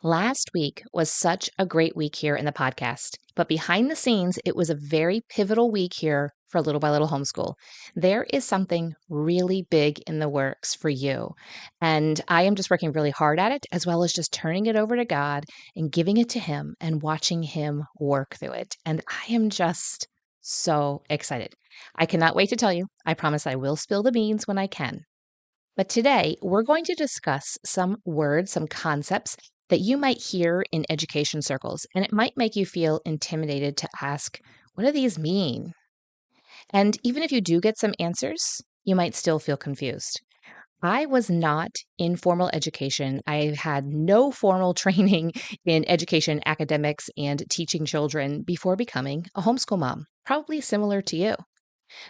Last week was such a great week here in the podcast, but behind the scenes, it was a very pivotal week here for Little by Little Homeschool. There is something really big in the works for you, and I am just working really hard at it, as well as just turning it over to God and giving it to Him and watching Him work through it. And I am just so excited. I cannot wait to tell you. I promise I will spill the beans when I can. But today, we're going to discuss some words, some concepts that you might hear in education circles, and it might make you feel intimidated to ask, what do these mean? And even if you do get some answers, you might still feel confused. I was not in formal education. I had no formal training in education, academics, and teaching children before becoming a homeschool mom, probably similar to you.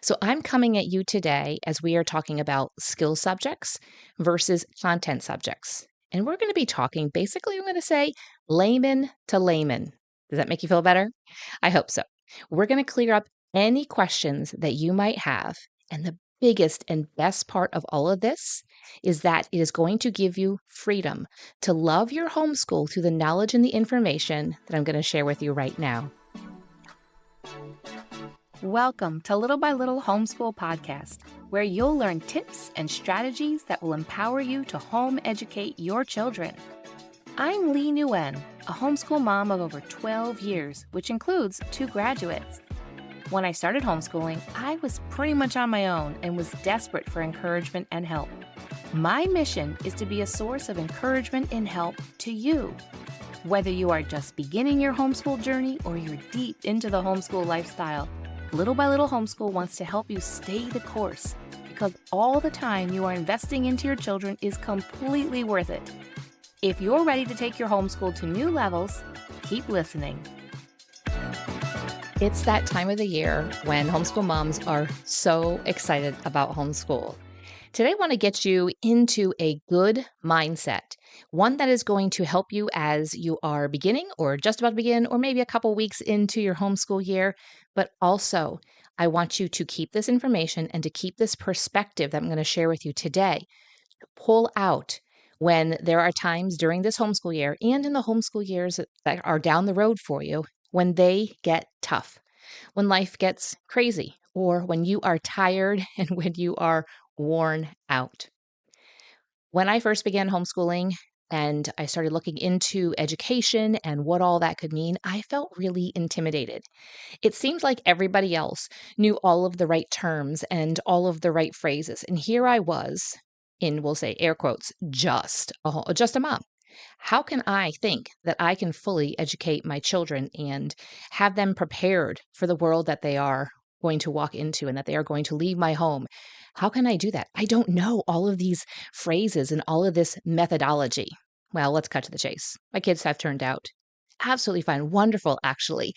So I'm coming at you today as we are talking about skill subjects versus content subjects. And we're going to be talking basically, I'm going to say layman to layman. Does that make you feel better? I hope so. We're going to clear up any questions that you might have. And the biggest and best part of all of this is that it is going to give you freedom to love your homeschool through the knowledge and the information that I'm going to share with you right now. Welcome to Little by Little Homeschool Podcast, where you'll learn tips and strategies that will empower you to home educate your children. I'm Leigh Nguyen, a homeschool mom of over 12 years, which includes 2 graduates. When I started homeschooling, I was pretty much on my own and was desperate for encouragement and help. My mission is to be a source of encouragement and help to you. Whether you are just beginning your homeschool journey or you're deep into the homeschool lifestyle, Little by Little Homeschool wants to help you stay the course because all the time you are investing into your children is completely worth it. If you're ready to take your homeschool to new levels, keep listening. It's that time of the year when homeschool moms are so excited about homeschool. Today, I want to get you into a good mindset, one that is going to help you as you are beginning or just about to begin, or maybe a couple weeks into your homeschool year. But also, I want you to keep this information and to keep this perspective that I'm going to share with you today, to pull out when there are times during this homeschool year and in the homeschool years that are down the road for you, when they get tough, when life gets crazy, or when you are tired and when you are worn out. When I first began homeschooling and I started looking into education and what all that could mean, I felt really intimidated. It seemed like everybody else knew all of the right terms and all of the right phrases. And here I was in, we'll say, air quotes, just a mom. How can I think that I can fully educate my children and have them prepared for the world that they are going to walk into and that they are going to leave my home? How can I do that? I don't know all of these phrases and all of this methodology. Well, let's cut to the chase. My kids have turned out absolutely fine, wonderful, actually,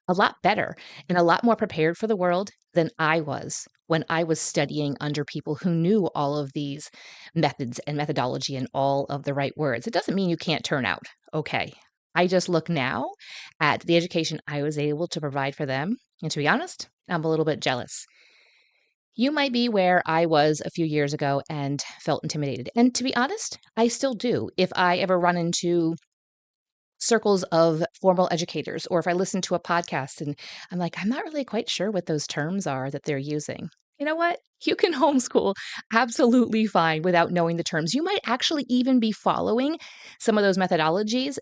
a lot better and a lot more prepared for the world than I was when I was studying under people who knew all of these methods and methodology and all of the right words. It doesn't mean you can't turn out okay. I just look now at the education I was able to provide for them. And to be honest, I'm a little bit jealous. You might be where I was a few years ago and felt intimidated. And to be honest, I still do. If I ever run into circles of formal educators, or if I listen to a podcast and I'm like, I'm not really quite sure what those terms are that they're using. You know what? You can homeschool absolutely fine without knowing the terms. You might actually even be following some of those methodologies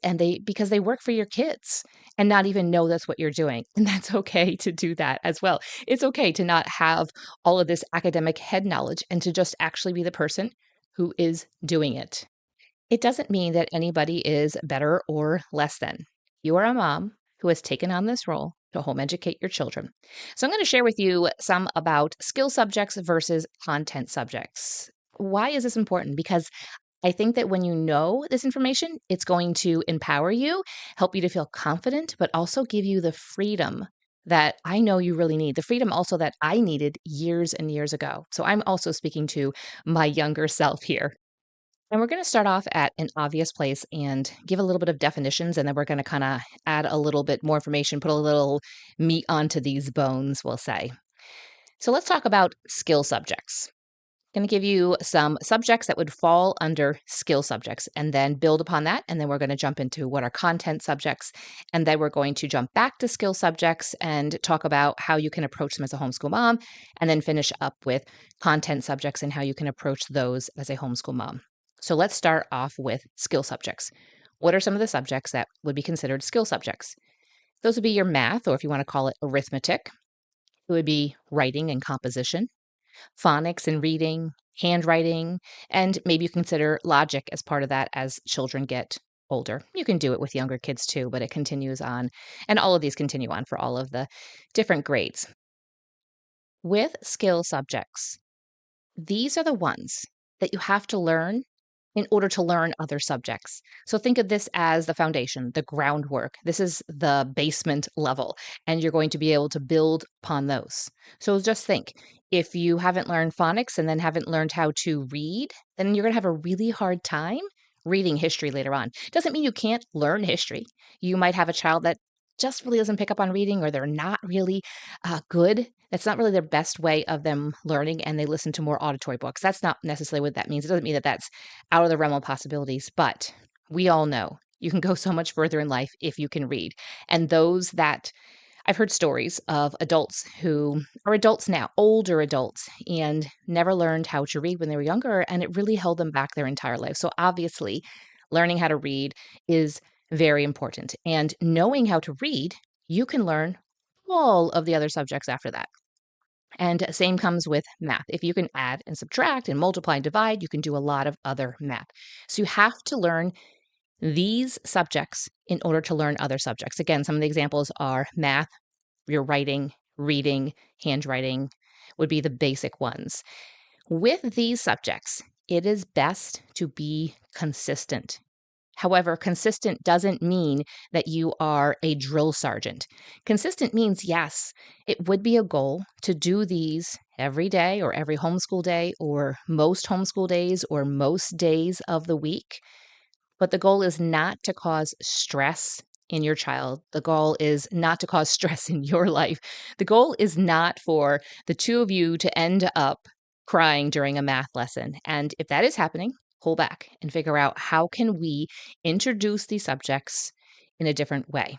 because they work for your kids and not even know that's what you're doing. And that's okay to do that as well. It's okay to not have all of this academic head knowledge and to just actually be the person who is doing it. It doesn't mean that anybody is better or less than. You are a mom who has taken on this role to home educate your children. So I'm going to share with you some about skill subjects versus content subjects. Why is this important? Because I think that when you know this information, it's going to empower you, help you to feel confident, but also give you the freedom that I know you really need. The freedom also that I needed years and years ago. So I'm also speaking to my younger self here. And we're going to start off at an obvious place and give a little bit of definitions, and then we're going to kind of add a little bit more information, put a little meat onto these bones, we'll say. So let's talk about skill subjects. Going to give you some subjects that would fall under skill subjects and then build upon that. And then we're going to jump into what are content subjects. And then we're going to jump back to skill subjects and talk about how you can approach them as a homeschool mom. And then finish up with content subjects and how you can approach those as a homeschool mom. So let's start off with skill subjects. What are some of the subjects that would be considered skill subjects? Those would be your math, or if you want to call it arithmetic, it would be writing and composition, phonics and reading, handwriting, and maybe you consider logic as part of that as children get older. You can do it with younger kids too, but it continues on, and all of these continue on for all of the different grades. With skill subjects, these are the ones that you have to learn in order to learn other subjects. So think of this as the foundation, the groundwork. This is the basement level, and you're going to be able to build upon those. So just think, if you haven't learned phonics and then haven't learned how to read, then you're going to have a really hard time reading history later on. Doesn't mean you can't learn history. You might have a child that just really doesn't pick up on reading, or they're not really good. That's not really their best way of them learning, and they listen to more auditory books. That's not necessarily what that means. It doesn't mean that that's out of the realm of possibilities, but we all know you can go so much further in life if you can read. And those that I've heard stories of adults who are adults now, older adults, and never learned how to read when they were younger, and it really held them back their entire life. So obviously, learning how to read is very important. And knowing how to read, you can learn all of the other subjects after that. And same comes with math. If you can add and subtract and multiply and divide, you can do a lot of other math. So you have to learn these subjects in order to learn other subjects. Again, some of the examples are math, your writing, reading, handwriting would be the basic ones. With these subjects, it is best to be consistent. However, consistent doesn't mean that you are a drill sergeant. Consistent means, yes, it would be a goal to do these every day or every homeschool day or most homeschool days or most days of the week. But the goal is not to cause stress in your child. The goal is not to cause stress in your life. The goal is not for the two of you to end up crying during a math lesson. And if that is happening, pull back and figure out how can we introduce these subjects in a different way.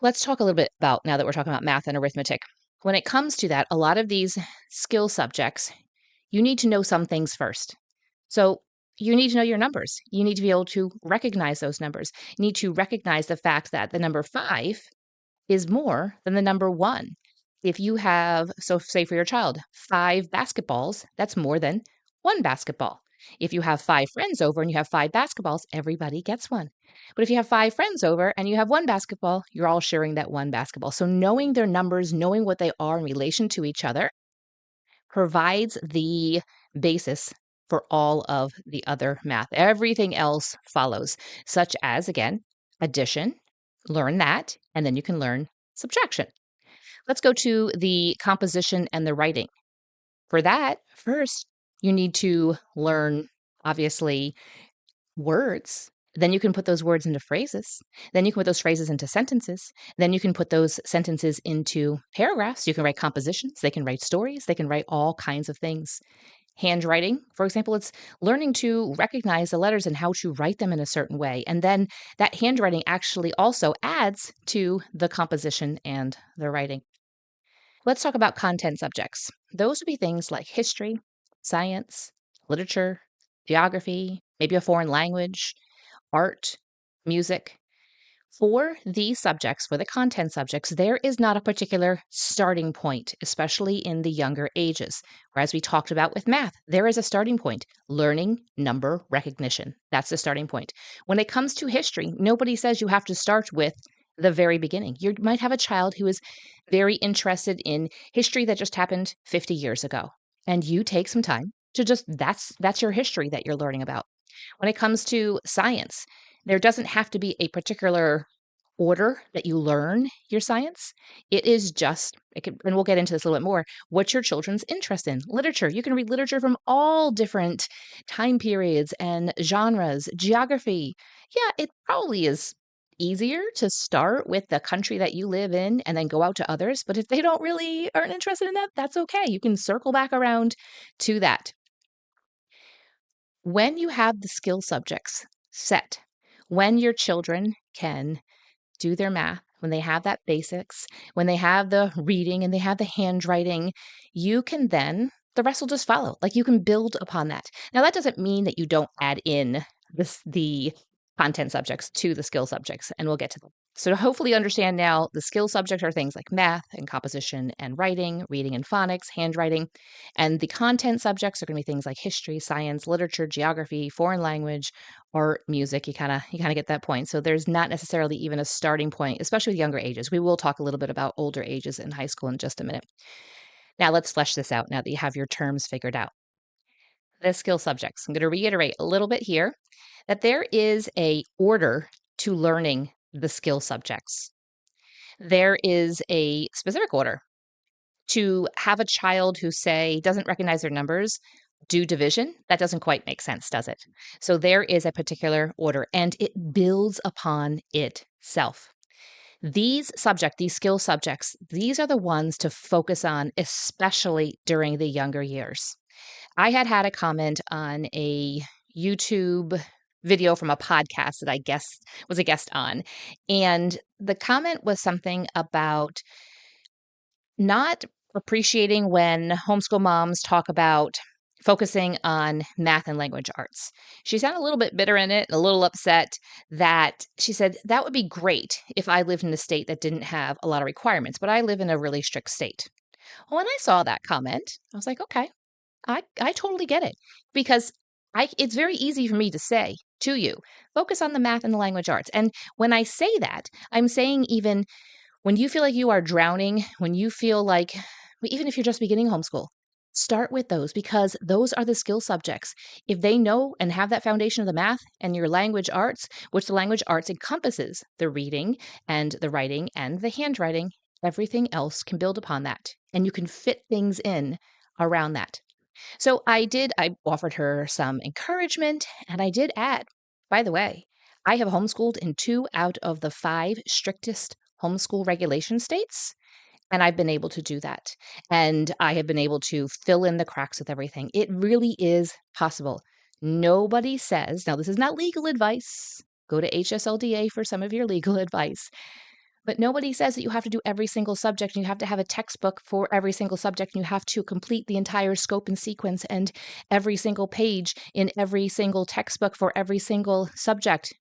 Let's talk a little bit about, now that we're talking about math and arithmetic. When it comes to that, a lot of these skill subjects, you need to know some things first. So you need to know your numbers. You need to be able to recognize those numbers. You need to recognize the fact that the number 5 is more than the number 1. If you have, so say for your child, 5 basketballs, that's more than 1 basketball. If you have 5 friends over and you have 5 basketballs, everybody gets one. But if you have 5 friends over and you have 1 basketball, you're all sharing that 1 basketball. So knowing their numbers, knowing what they are in relation to each other, provides the basis for all of the other math. Everything else follows, such as, again, addition. Learn that, and then you can learn subtraction. Let's go to the composition and the writing. For that, first, you need to learn, obviously, words. Then you can put those words into phrases. Then you can put those phrases into sentences. Then you can put those sentences into paragraphs. You can write compositions. They can write stories. They can write all kinds of things. Handwriting, for example, it's learning to recognize the letters and how to write them in a certain way. And then that handwriting actually also adds to the composition and the writing. Let's talk about content subjects. Those would be things like history, science, literature, geography, maybe a foreign language, art, music. For these subjects, for the content subjects, there is not a particular starting point, especially in the younger ages. Whereas we talked about with math, there is a starting point, learning number recognition. That's the starting point. When it comes to history, nobody says you have to start with the very beginning. You might have a child who is very interested in history that just happened 50 years ago, and you take some time to just, that's your history that you're learning about. When it comes to science, there doesn't have to be a particular order that you learn your science. It is just, and we'll get into this a little bit more, what's your children's interest in? Literature. You can read literature from all different time periods and genres. Geography. Yeah, it probably is easier to start with the country that you live in and then go out to others. But if they don't really aren't interested in that, that's okay. You can circle back around to that. When you have the skill subjects set, when your children can do their math, when they have that basics, when they have the reading and they have the handwriting, you can then the rest will just follow. Like you can build upon that. Now that doesn't mean that you don't add in the content subjects to the skill subjects, and we'll get to them. So hopefully you understand now the skill subjects are things like math and composition and writing, reading and phonics, handwriting, and the content subjects are going to be things like history, science, literature, geography, foreign language, art, music. You kind of get that point. So there's not necessarily even a starting point, especially with younger ages. We will talk a little bit about older ages in high school in just a minute. Now let's flesh this out now that you have your terms figured out. The skill subjects. I'm going to reiterate a little bit here that there is a order to learning the skill subjects. There is a specific order to have a child who, say, doesn't recognize their numbers do division. That doesn't quite make sense, does it? So there is a particular order, and it builds upon itself. These skill subjects, these are the ones to focus on, especially during the younger years. I had a comment on a YouTube video from a podcast that I guess was a guest on. And the comment was something about not appreciating when homeschool moms talk about focusing on math and language arts. She sounded a little bit bitter in it, a little upset that she said, that would be great if I lived in a state that didn't have a lot of requirements, but I live in a really strict state. Well, when I saw that comment, I was like, okay, I totally get it because it's very easy for me to say to you, focus on the math and the language arts. And when I say that, I'm saying even when you feel like you are drowning, when you feel like, even if you're just beginning homeschool, start with those because those are the skill subjects. If they know and have that foundation of the math and your language arts, which the language arts encompasses the reading and the writing and the handwriting, everything else can build upon that. And you can fit things in around that. So I offered her some encouragement and I did add, by the way, I have homeschooled in 2 out of the 5 strictest homeschool regulation states, and I've been able to do that. And I have been able to fill in the cracks with everything. It really is possible. Nobody says, now this is not legal advice. Go to HSLDA for some of your legal advice. But nobody says that you have to do every single subject and you have to have a textbook for every single subject and you have to complete the entire scope and sequence and every single page in every single textbook for every single subject.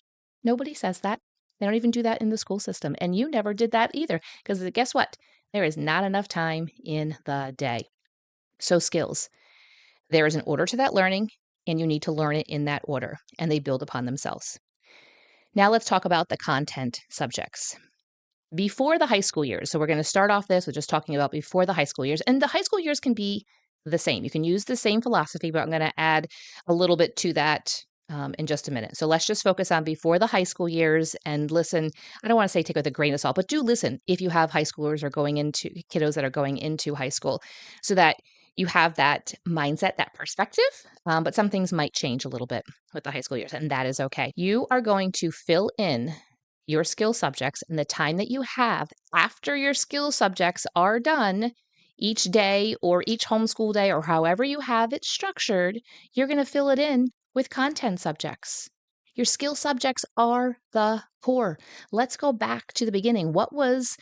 Nobody says that. They don't even do that in the school system. And you never did that either because guess what? There is not enough time in the day. So skills. There is an order to that learning and you need to learn it in that order and they build upon themselves. Now let's talk about the content subjects. Before the high school years. So we're going to start off this with just talking about before the high school years. And the high school years can be the same. You can use the same philosophy, but I'm going to add a little bit to that in just a minute. So let's just focus on before the high school years and listen. I don't want to say take with a grain of salt, but do listen if you have high schoolers or kiddos that are going into high school so that you have that mindset, that perspective. But some things might change a little bit with the high school years, and that is okay. You are going to fill in your skill subjects and the time that you have after your skill subjects are done each day or each homeschool day or however you have it structured, you're going to fill it in with content subjects. Your skill subjects are the core. Let's go back to the beginning. What was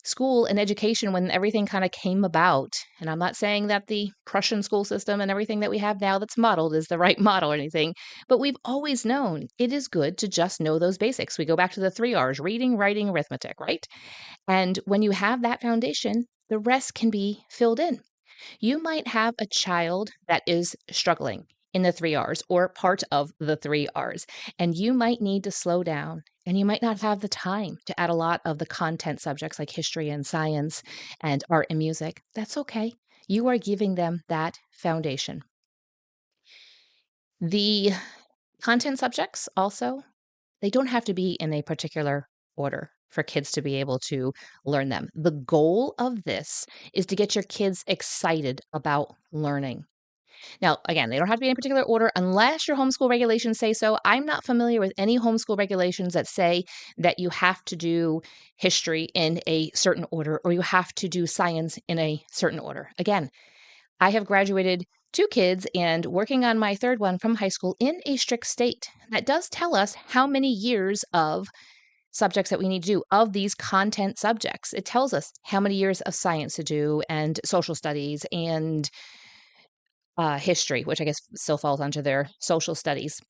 school and education when everything kind of came about? And I'm not saying that the Prussian school system and everything that we have now that's modeled is the right model or anything, but we've always known it is good to just know those basics. We go back to the 3 R's, reading, writing, arithmetic, right? And when you have that foundation, the rest can be filled in. You might have a child that is struggling in the 3 R's or part of the 3 R's, and you might need to slow down and you might not have the time to add a lot of the content subjects like history and science and art and music. That's okay. You are giving them that foundation. The content subjects also, they don't have to be in a particular order for kids to be able to learn them. The goal of this is to get your kids excited about learning. Now, again, they don't have to be in a particular order unless your homeschool regulations say so. I'm not familiar with any homeschool regulations that say that you have to do history in a certain order or you have to do science in a certain order. Again, I have graduated two kids and working on my third one from high school in a strict state. That does tell us how many years of subjects that we need to do of these content subjects. It tells us how many years of science to do and social studies and history, which I guess still falls under their social studies.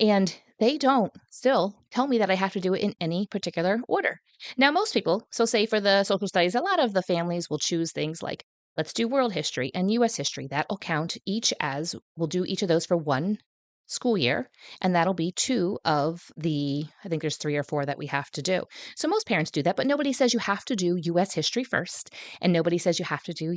And they don't still tell me that I have to do it in any particular order. Now, most people, so say for the social studies, a lot of the families will choose things like, let's do world history and US history. That'll count each as we'll do each of those for one school year. And that'll be two of the, I think there's three or four that we have to do. So most parents do that, but nobody says you have to do US history first. And nobody says you have to do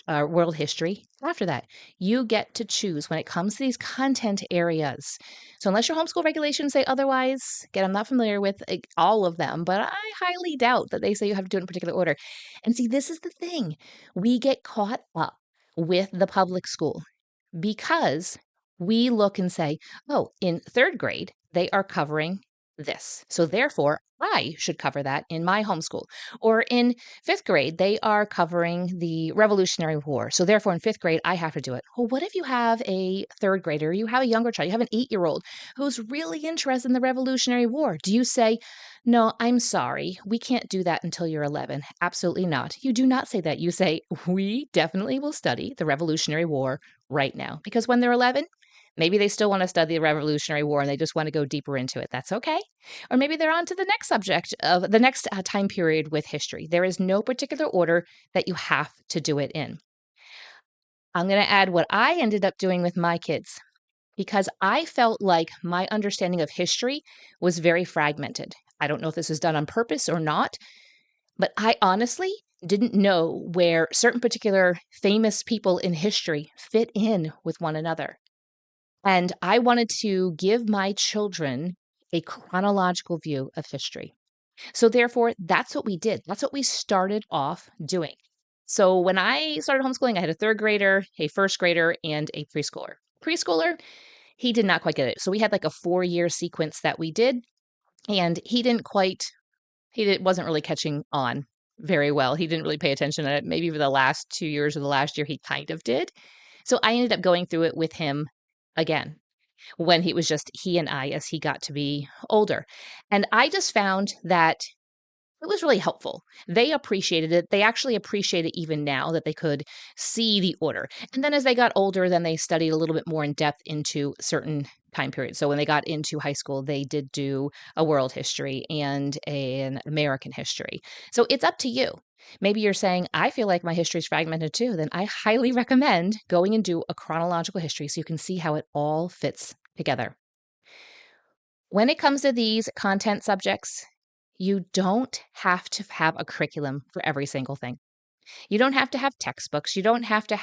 world history after that. You get to choose when it comes to these content areas. So unless your homeschool regulations say otherwise, again, I'm not familiar with all of them, but I highly doubt that they say you have to do it in a particular order. And see, this is the thing. We get caught up with the public school because we look and say, oh, in third grade, they are covering this. So therefore, I should cover that in my homeschool. Or in fifth grade, they are covering the Revolutionary War. So therefore, in fifth grade, I have to do it. Well, what if you have a third grader, you have a younger child, you have an 8-year-old who's really interested in the Revolutionary War? Do you say, no, I'm sorry, we can't do that until you're 11? Absolutely not. You do not say that. You say, we definitely will study the Revolutionary War right now. Because when they're 11, maybe they still want to study the Revolutionary War and they just want to go deeper into it. That's okay. Or maybe they're on to the next subject of the next time period with history. There is no particular order that you have to do it in. I'm going to add what I ended up doing with my kids because I felt like my understanding of history was very fragmented. I don't know if this was done on purpose or not, but I honestly didn't know where certain particular famous people in history fit in with one another. And I wanted to give my children a chronological view of history. So therefore, that's what we did. That's what we started off doing. So when I started homeschooling, I had a third grader, a first grader, and a preschooler. Preschooler, he did not quite get it. So we had like a 4-year sequence that we did, and wasn't really catching on very well. He didn't really pay attention to it. Maybe for the last 2 years or the last year, he kind of did. So I ended up going through it with him again when he was just he and I as he got to be older. And I just found that it was really helpful. They appreciated it. They actually appreciate it even now that they could see the order. And then as they got older, then they studied a little bit more in depth into certain time periods. So when they got into high school, they did do a world history and an American history. So it's up to you. Maybe you're saying, I feel like my history is fragmented too. Then I highly recommend going and do a chronological history so you can see how it all fits together. When it comes to these content subjects, you don't have to have a curriculum for every single thing. You don't have to have textbooks. You don't have to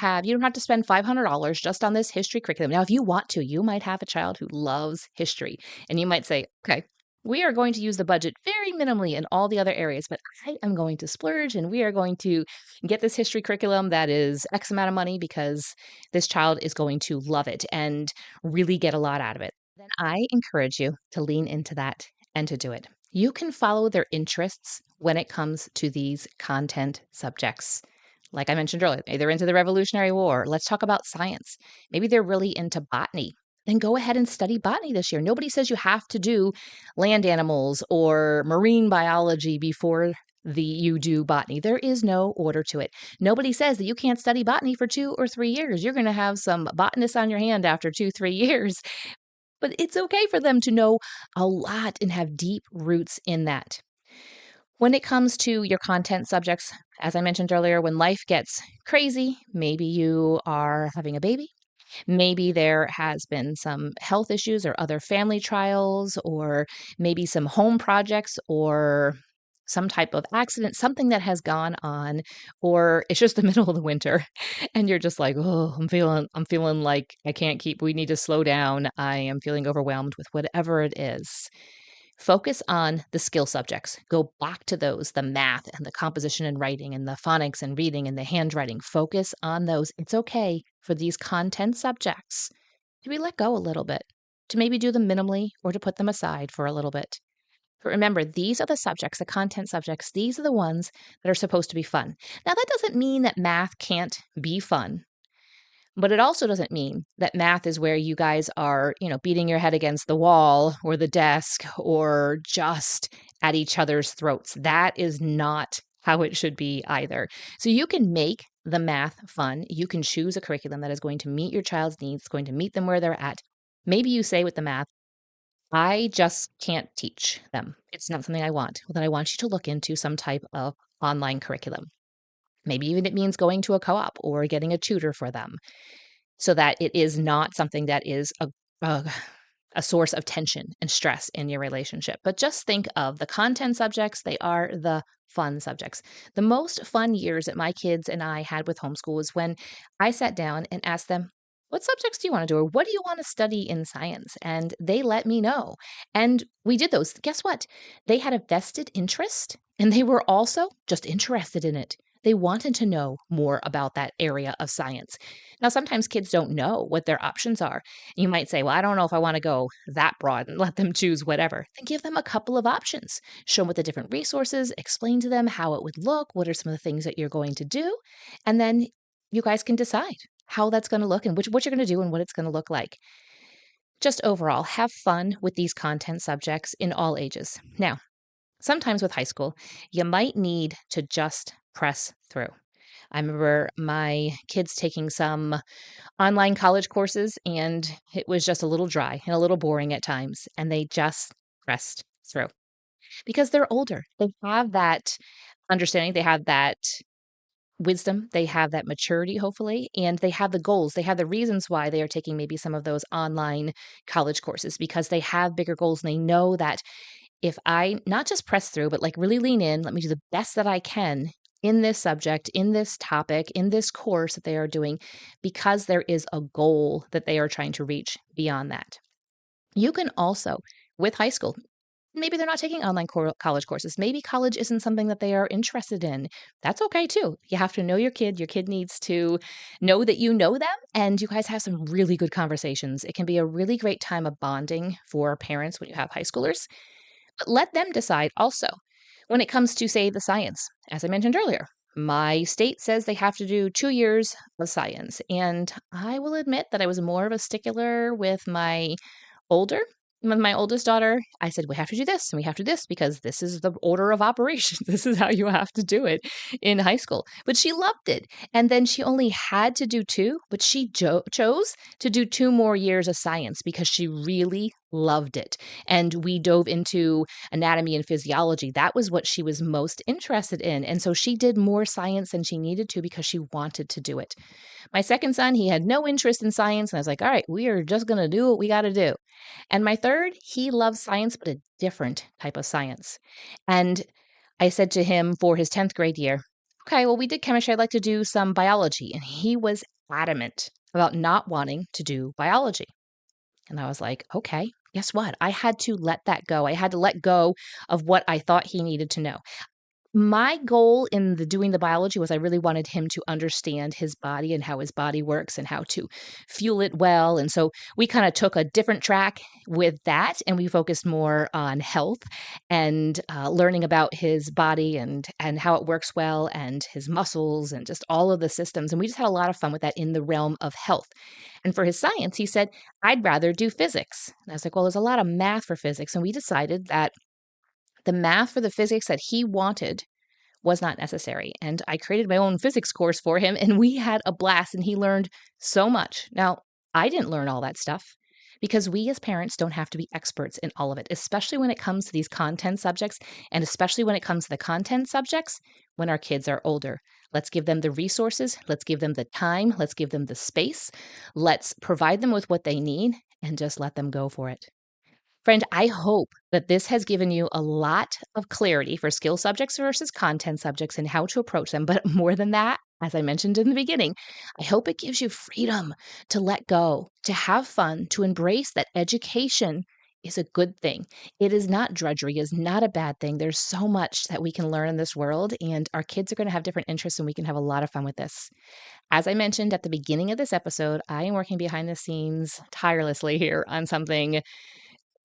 spend $500 just on this history curriculum. Now, if you want to, you might have a child who loves history and you might say, okay, we are going to use the budget very minimally in all the other areas, but I am going to splurge and we are going to get this history curriculum that is X amount of money because this child is going to love it and really get a lot out of it. Then I encourage you to lean into that and to do it. You can follow their interests when it comes to these content subjects. Like I mentioned earlier, maybe they're into the Revolutionary War. Let's talk about science. Maybe they're really into botany. Then go ahead and study botany this year. Nobody says you have to do land animals or marine biology before you do botany. There is no order to it. Nobody says that you can't study botany for 2 or 3 years. You're going to have some botanists on your hand after 2, 3 years. But it's okay for them to know a lot and have deep roots in that. When it comes to your content subjects, as I mentioned earlier, when life gets crazy, maybe you are having a baby, maybe there has been some health issues or other family trials, or maybe some home projects or some type of accident, something that has gone on, or it's just the middle of the winter and you're just like, oh, I'm feeling like we need to slow down. I am feeling overwhelmed with whatever it is. Focus on the skill subjects. Go back to those, the math and the composition and writing and the phonics and reading and the handwriting. Focus on those. It's okay for these content subjects to be let go a little bit, to maybe do them minimally or to put them aside for a little bit. But remember, these are the subjects, the content subjects, these are the ones that are supposed to be fun. Now, that doesn't mean that math can't be fun. But it also doesn't mean that math is where you guys are, beating your head against the wall or the desk or just at each other's throats. That is not how it should be either. So you can make the math fun. You can choose a curriculum that is going to meet your child's needs, going to meet them where they're at. Maybe you say with the math, I just can't teach them. It's not something I want. Well, then I want you to look into some type of online curriculum. Maybe even it means going to a co-op or getting a tutor for them so that it is not something that is a, a source of tension and stress in your relationship. But just think of the content subjects, they are the fun subjects. The most fun years that my kids and I had with homeschool was when I sat down and asked them, what subjects do you want to do? Or what do you want to study in science? And they let me know. And we did those. Guess what? They had a vested interest and they were also just interested in it. They wanted to know more about that area of science. Now, sometimes kids don't know what their options are. You might say, well, I don't know if I want to go that broad and let them choose whatever. Then give them a couple of options. Show them what the different resources, explain to them how it would look, what are some of the things that you're going to do, and then you guys can decide how that's going to look and what you're going to do and what it's going to look like. Just overall, have fun with these content subjects in all ages. Now, sometimes with high school, you might need to just press through. I remember my kids taking some online college courses, and it was just a little dry and a little boring at times, and they just pressed through because they're older. They have that understanding, they have that wisdom, they have that maturity, hopefully, and they have the goals. They have the reasons why they are taking maybe some of those online college courses because they have bigger goals and they know that if I not just press through, but like really lean in, let me do the best that I can in this subject, in this topic, in this course that they are doing, because there is a goal that they are trying to reach beyond that. You can also, with high school, maybe they're not taking online college courses. Maybe college isn't something that they are interested in. That's okay too. You have to know your kid. Your kid needs to know that you know them and you guys have some really good conversations. It can be a really great time of bonding for parents when you have high schoolers. But let them decide also when it comes to, say, the science. As I mentioned earlier, my state says they have to do 2 years of science. And I will admit that I was more of a stickler with older with my oldest daughter. I said, we have to do this and we have to do this because this is the order of operations. This is how you have to do it in high school. But she loved it. And then she only had to do two, but she chose to do 2 more years of science because she really loved it. And we dove into anatomy and physiology. That was what she was most interested in. And so she did more science than she needed to because she wanted to do it. My second son, he had no interest in science. And I was like, all right, we are just going to do what we got to do. And my third, he loves science, but a different type of science. And I said to him for his 10th grade year, okay, well, we did chemistry. I'd like to do some biology. And he was adamant about not wanting to do biology. And I was like, okay, guess what? I had to let that go. I had to let go of what I thought he needed to know. My goal in doing the biology was I really wanted him to understand his body and how his body works and how to fuel it well. And so we kind of took a different track with that and we focused more on health and learning about his body and how it works well and his muscles and just all of the systems. And we just had a lot of fun with that in the realm of health. And for his science, he said, I'd rather do physics. And I was like, well, there's a lot of math for physics. And we decided that the math for the physics that he wanted was not necessary. And I created my own physics course for him, and we had a blast, and he learned so much. Now, I didn't learn all that stuff because we as parents don't have to be experts in all of it, especially when it comes to these content subjects, and especially when it comes to the content subjects when our kids are older. Let's give them the resources. Let's give them the time. Let's give them the space. Let's provide them with what they need and just let them go for it. Friend, I hope that this has given you a lot of clarity for skill subjects versus content subjects and how to approach them. But more than that, as I mentioned in the beginning, I hope it gives you freedom to let go, to have fun, to embrace that education is a good thing. It is not drudgery, is not a bad thing. There's so much that we can learn in this world, and our kids are going to have different interests, and we can have a lot of fun with this. As I mentioned at the beginning of this episode, I am working behind the scenes tirelessly here on something.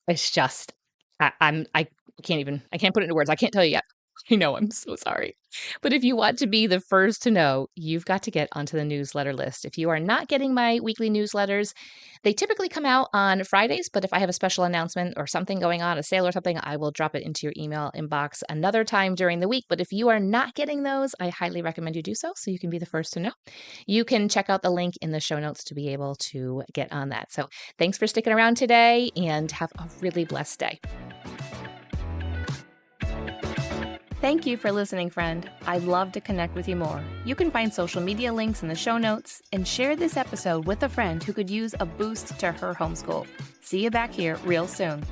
It's just I I can't put it into words. I can't tell you yet. I know, I'm so sorry. But if you want to be the first to know, you've got to get onto the newsletter list. If you are not getting my weekly newsletters, they typically come out on Fridays, but if I have a special announcement or something going on, a sale or something, I will drop it into your email inbox another time during the week. But if you are not getting those, I highly recommend you do so you can be the first to know. You can check out the link in the show notes to be able to get on that. So thanks for sticking around today and have a really blessed day. Thank you for listening, friend. I'd love to connect with you more. You can find social media links in the show notes and share this episode with a friend who could use a boost to her homeschool. See you back here real soon.